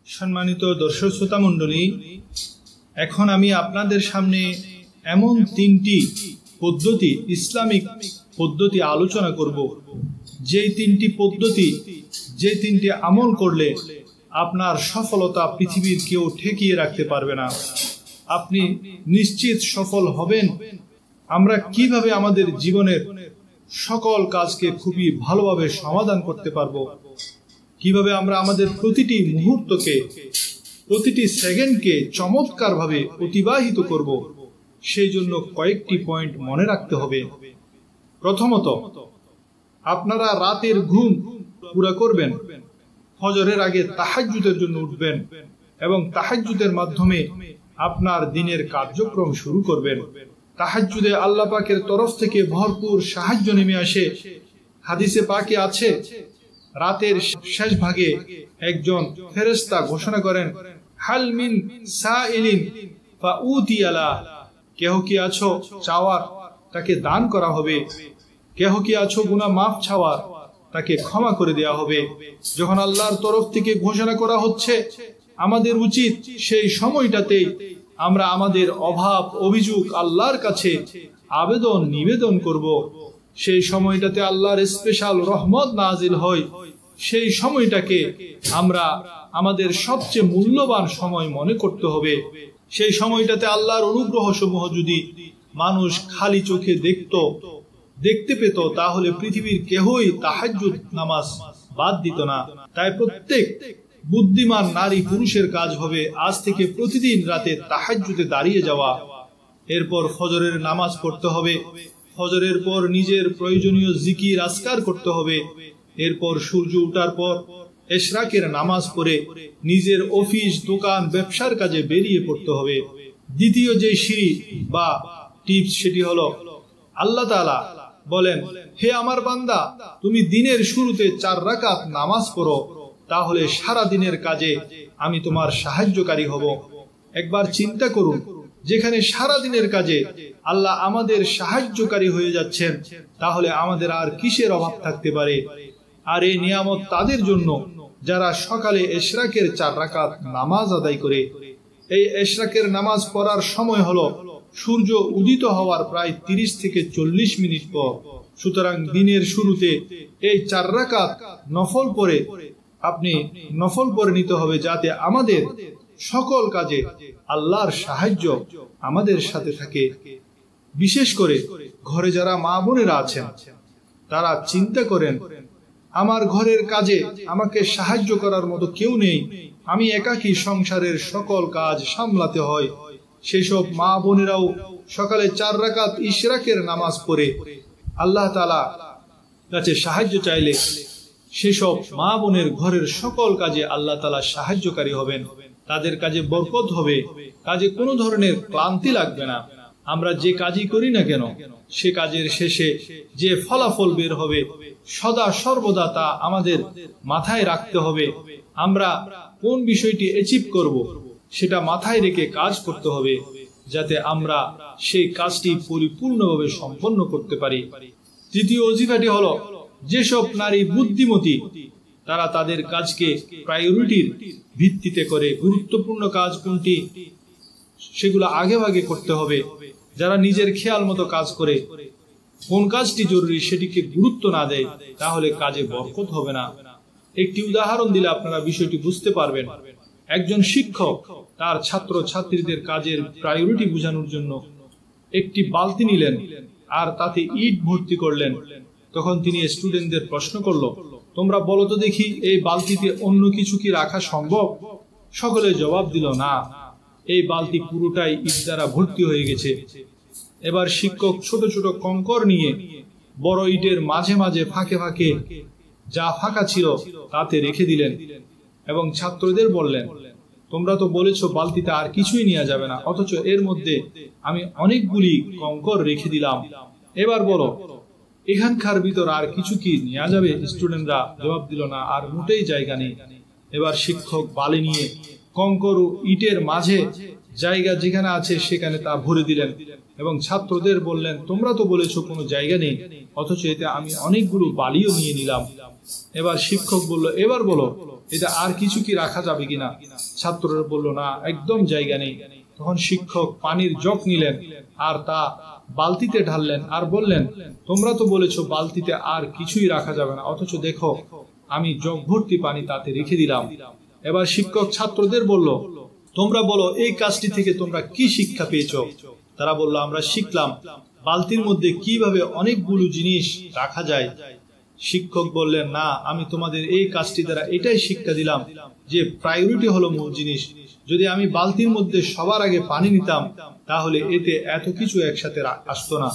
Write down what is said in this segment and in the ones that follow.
সম্মানিত দর্শক শ্রোতা মণ্ডলী, এখন আমি আপনাদের সামনে এমন তিনটি পদ্ধতি, ইসলামিক পদ্ধতি আলোচনা করব, যেই তিনটি পদ্ধতি, যে তিনটি আমল করলে আপনার সফলতা পৃথিবীর কেউ ঠেকিয়ে রাখতে পারবে না, আপনি নিশ্চিত সফল হবেন। আমরা কিভাবে আমাদের জীবনের সকল কাজকে খুবই ভালোভাবে সমাধান করতে পারবো, কিভাবে আমরা আমাদের প্রতিটি মুহূর্তকে, প্রতিটি সেকেন্ডকে চমৎকারভাবে অতিবাহিত করব, সেই জন্য কয়েকটি পয়েন্ট মনে রাখতে হবে। প্রথমত, আপনারা রাতের ঘুম পুরা করবেন, ফজরের আগে তাহাজ্জুদের জন্য উঠবেন এবং তাহাজ্জুদের মাধ্যমে আপনার দিনের কার্যক্রম শুরু করবেন। তাহাজ্জুদে আল্লাহ পাকের তরফ থেকে ভরপুর সাহায্য নেমে আসে। হাদিসে পাকে আছে, রাতের শেষ ভাগে একজন ফেরেশতা ঘোষণা করেন, হাল মিন সাইলিন ফাউতিয়ালা, কেহ কি আছো চাওয়ার, তাকে দান করা হবে। কেহ কি আছো গুনাহ মাফ চাওয়ার, তাকে ক্ষমা করে দেওয়া হবে। যখন আল্লাহর তরফ থেকে ঘোষণা করা হচ্ছে, আমাদের উচিত সেই সময়টাতেই আমরা আমাদের অভাব অভিযোগ আল্লাহর কাছে আবেদন নিবেদন করব। সেই সময়টাতে আল্লাহর স্পেশাল রহমত নাজিল হয়। সেই সময়টাকে আমরা আমাদের সবচেয়ে মূল্যবান সময় মনে করতে হবে। সেই সময়টাতে আল্লাহর অনুগ্রহ সমূহ যদি মানুষ খালি চোখে দেখতে পেত, তাহলে পৃথিবীর কেহই তাহাজ্জুদ নামাজ বাদ দিত না। তাই প্রত্যেক বুদ্ধিমান নারী পুরুষের কাজ হবে আজ থেকে প্রতিদিন রাতে তাহাজ্জুদে দাঁড়িয়ে যাওয়া। এরপর ফজরের নামাজ পড়তে হবে। ফজরের পর নিজের প্রয়োজনীয় জিকির আজকার করতে হবে। এরপর সূর্য ওঠার পর ইশরাকের নামাজ পড়ে নিজের অফিস, দোকান, ব্যবসার কাজে বেরিয়ে পড়তে হবে। দ্বিতীয় যে সিঁড়ি বা টিপস, সেটি হলো আল্লাহ তাআলা বলেন, হে আমার বান্দা, তুমি দিনের শুরুতে 4 রাকাত নামাজ পড়ো, তাহলে সারা দিনের কাজে আমি তোমার সাহায্যকারী হব। একবার চিন্তা করুন, যেখানে সারা দিনের কাজে আল্লাহ আমাদের সাহায্যকারী হয়ে যাচ্ছেন, তাহলে আমাদের আর কিসের অভাব থাকতে পারে? আর এই নিয়ামত তাদের জন্য যারা সকালে ইশরাকের 4 রাকাত নামাজ আদায় করে। এই ইশরাকের নামাজ পড়ার সময় হলো সূর্য উদিত হওয়ার প্রায় 30 থেকে 40 মিনিট পর। সুতরাং দিনের শুরুতে এই 4 রাকাত নফল পড়ে আপনি নফল পড়ে নিতে হবে, যাতে আমাদের সকল কাজে আল্লাহর সাহায্য আমাদের সাথে থাকে। বিশেষ করে ঘরে যারা মা বোনেরা আছেন, তারা চিন্তা করেন, আমার ঘরের কাজে আমাকে সাহায্য করার মতো কেউ নেই, আমি একাকী সংসারের সকল কাজ সামলাতে হয়। সেসব মা বোনেরাও সকালে 4 রাকাত ইশরাকের নামাজ পড়ে আল্লাহ তাআলা কাছে সাহায্য চাইলে সেসব মা বোনের ঘরের সকল কাজে আল্লাহ তাআলা সাহায্যকারী হবেন। তাদের কাজে বরকত হবে, কাজে কোনো ধরনের ক্লান্তি লাগবে না। আমরা যে কাজই করি না কেন, সে কাজের শেষে যে ফলাফল বের হবে, সদা সর্বদা তা আমাদের মাথায় রাখতে হবে। আমরা কোন বিষয়টি অ্যাচিভ করব, সেটা মাথায় রেখে কাজ করতে হবে, যাতে আমরা সেই কাজটি পরিপূর্ণভাবে সম্পন্ন করতে পারি। তৃতীয় ওজিফাটি হলো, যেসব নারী বুদ্ধিমতী, তারা তাদের কাজকে প্রায়োরিটির ভিত্তিতে করে। গুরুত্বপূর্ণ কাজ কোনটি, সেগুলো আগে ভাগে করতে হবে। যারা নিজের খেয়াল মতো কাজ করে, কোন কাজটি জরুরি সেটিকে গুরুত্ব না দেয়, তাহলে কাজে বরকত হবে না। একটি উদাহরণ দিলে আপনারা বিষয়টি বুঝতে পারবেন। একজন শিক্ষক তার ছাত্র ছাত্রীদের কাজের প্রায়োরিটি বোঝানোর জন্য একটি বালতি নিলেন আর তাতে ইট ভর্তি করলেন। তখন তিনি স্টুডেন্টদের প্রশ্ন করলো, তোমরা বলো তো দেখি, এই বালতিতে অন্য কিছু কি রাখা সম্ভব? সকলে জবাব দিল, না, এই বালতি পুরোটাই ইট দ্বারা ভর্তি হয়ে গেছে। এবার শিক্ষক ছোট ছোট কঙ্কর নিয়ে বড় ইটের মাঝে মাঝে ফাঁকে ফাঁকে যা ফাঁকা ছিল তাতে রেখে দিলেন এবং ছাত্রদের বললেন, তোমরা তো বলেছো বালতিতে আর কিছুই নেওয়া যাবে না, অথচ এর মধ্যে আমি অনেকগুলি কঙ্কর রেখে দিলাম। এবার বলো, এখানকার ভিতর আর কিছু কি নেওয়া যাবে? স্টুডেন্টরা জবাব দিল, না, আর মোটেই জায়গা নেই। এবার শিক্ষক বালি নিয়ে কঙ্কর ও ইটের মাঝে জায়গা যেখানে আছে সেখানে তা ভরে দিলেন এবং ছাত্রদের বললেন, তোমরা তো বলেছো কোনো জায়গা নেই, অথচ এতে আমি অনেকগুলো বালিও নিয়ে নিলাম। এবার শিক্ষক বলল, এবার বলো এটা আর কিছু কি রাখা যাবে কিনা? ছাত্ররা বলল, না, একদম জায়গা নেই। তখন শিক্ষক পানির জগ নিলেন আর তা বালতিতে ঢাললেন আর বললেন, তোমরা তো বলেছো বালতিতে আর কিছুই রাখা যাবে না, অথচ দেখো আমি জগ ভর্তি পানি তাতে রেখে দিলাম। এবার শিক্ষক ছাত্রদের বলল, তোমরা বলো এই কাজটি থেকে তোমরা কি শিক্ষা পেয়েছো? তারা বলল, আমরা শিখলাম বালতির মধ্যে কিভাবে অনেকগুলো জিনিস রাখা যায়। শিক্ষক বললেন, না, আমি তোমাদের এই কাজটি দ্বারা এটাই শিক্ষা দিলাম যে প্রায়োরিটি হলো মূল জিনিস। যদি আমি বালতির মধ্যে সবার আগে পানি নিতাম তাহলে এতে এত কিছু একসাথে আসতো না।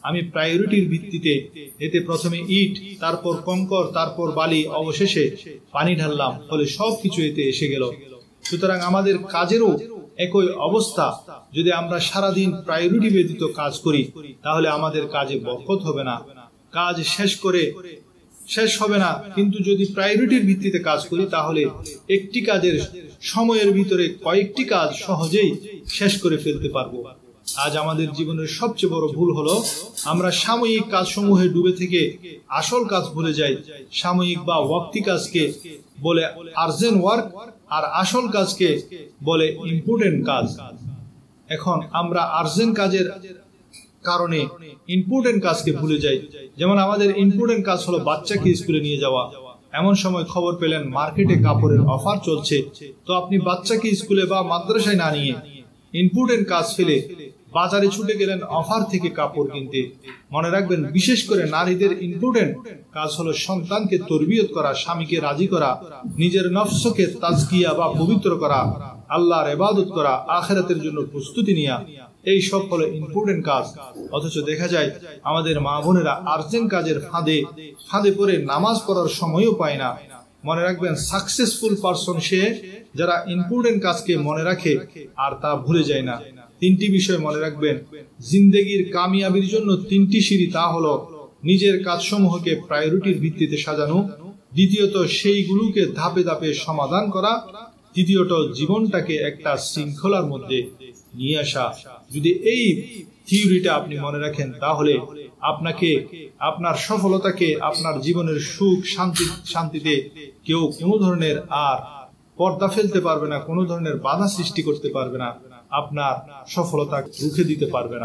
আমি প্রায়োরিটির ভিত্তিতে এতে প্রথমে ইট, তারপর কঙ্কর, তারপর বালি, অবশেষে পানি ঢাললাম, ফলে সবকিছু এতে এসে গেল। সুতরাং আমাদের কাজেরও একই অবস্থা। যদি আমরা সারাদিন প্রায়োরিটি ব্যতীত কাজ করি তাহলে আমাদের কাজে বরকত হবে না, কাজ শেষ হবে না। কিন্তু যদি প্রায়োরিটির ভিত্তিতে কাজ করি তাহলে একটি কাজের সময়ের ভিতরে কয়েকটি কাজ সহজেই শেষ করে ফেলতে পারবো। আজ আমাদের জীবনের সবচেয়ে বড় ভুল হলো আমরা সাময়িক কাজসমূহে ডুবে থেকে আসল কাজ ভুলে যাই। সাময়িক বা ওয়াক্তি কাজকে বলে আর্জেন্ট ওয়ার্ক আর আসল কাজকে বলে ইম্পর্টেন্ট কাজ। এখন আমরা আর্জেন্ট কাজের কারণে ইম্পর্টেন্ট কাজকে ভুলে যাই। যেমন আমাদের ইম্পর্টেন্ট কাজ হলো বাচ্চাকে স্কুলে নিয়ে যাওয়া। এমন সময় খবর পেলেন মার্কেটে কাপড়ের অফার চলছে, তো আপনি বাচ্চাকে স্কুলে বা মাদ্রাসায় না নিয়ে ইম্পর্টেন্ট কাজ ফেলে বাজারে ছুটে গেলেন অফার থেকে কাপড় কিনতে। মনে রাখবেন, বিশেষ করে নারীদের ইম্পর্টেন্ট কাজ হলো সন্তানকে তরবিয়ত করা, স্বামীকে রাজি করা, নিজের নফসকে তাজকিয়া বা পবিত্র করা, আল্লাহর ইবাদত করা, আখিরাতের জন্য প্রস্তুতি নেওয়া। এই সব হলো ইম্পর্টেন্ট কাজ। অথচ দেখা যায় আমাদের মা বোনেরা আর্জেন্ট কাজের ফাঁদে পড়ে নামাজ পড়ার সময়ও পায় না। মনে রাখবেন, সাকসেসফুল পারসন সে যারা ইম্পর্টেন্ট কাজকে মনে রাখে আর তা ভুলে যায় না। তিনটি বিষয় মনে রাখবেন, জিন্দেগির কামিয়াবির জন্য তিনটি সিঁড়ি। তা হলো নিজের কাজসমূহকে প্রায়োরিটির ভিত্তিতে সাজানো, দ্বিতীয়ত সেইগুলোকে ধাপে ধাপে সমাধান করা, তৃতীয়ত জীবনটাকে একটা শৃঙ্খলার মধ্যে নিয়ে আসা। যদি এই থিওরিটা আপনি মনে রাখেন তাহলে আপনাকে, আপনার সফলতাকে, আপনার জীবনের সুখ শান্তিতে কেউ কোনো ধরনের আর পর্দা ফেলতে পারবে না, কোনো ধরনের বাধা সৃষ্টি করতে পারবে না, আপনার সফলতা রুখে দিতে পারবে না।